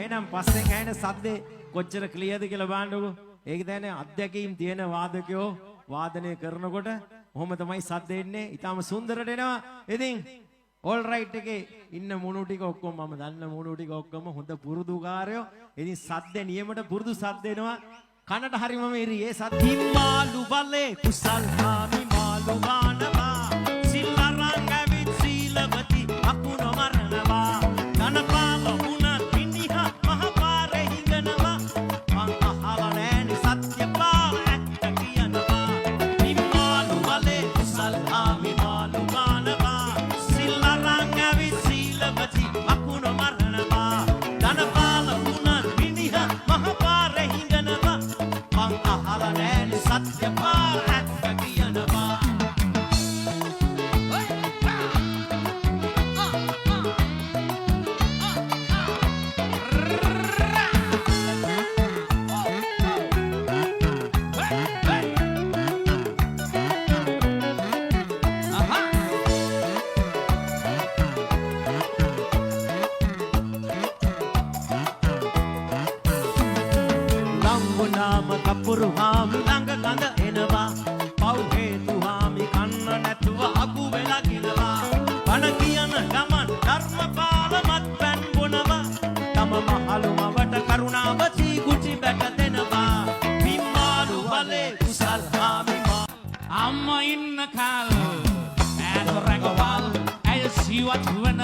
එහෙනම් පස්සෙන් ඇහෙන සද්දේ කොච්චර ක්ලියර්ද කියලා බලන්නකෝ. ඒක දැනේ අධ්‍යක්ීම් තියෙන වාදකයෝ වාදනය කරනකොට කොහොම තමයි සද්ද එන්නේ. ඊටාම සුන්දරට එනවා. ඉතින් all right එකේ ඉන්න මුණු ටික ඔක්කොම මම දන්න මුණු ටික ඔක්කොම හොඳ පුරුදුකාරයෝ. ඉතින් සද්ද නියමට පුරුදු සද්ද එනවා. කනට හරිම මේරි ඒ සද්ද මාළු බලේ කුසල් හාමි මාළු ගානවා. සිල්ලරං ඇවිත් සීලවති අකුණ මරනවා. ධනපාල වුණ පිනිහ මහ පාරේ හිඟනවා. මං අහලා නෑනේ සත්‍ය පාර ඇත්ත කියනවා. මාළු බලේ කුසල් හාමි මාළු ගානවා. සිල්ලරං ඇවිත් සීලවති අකුණ මරනවා. ධනපාල වුණ පිනිහ මහ පාරේ හිඟනවා. මං අහලා නෑනේ සත්‍ය පාර ඇත්ත කියනවා. නාම කපුරු හාමි ළඟ කඳ එනවා. පව් හේතු හාමි කන්න නැතුව අකු වෙලා කිනවා. බණ කියන ගමන් ධර්මපාල මත්පැන් බොනවා. තම මහලු මවට කරුණාවති කුටි බැට දෙනවා. පිම්මාළු බලේ කුසල් හාමි අම්මා ඉන්න කාල ඈත රඟවල් ඇය සිවත් වෙන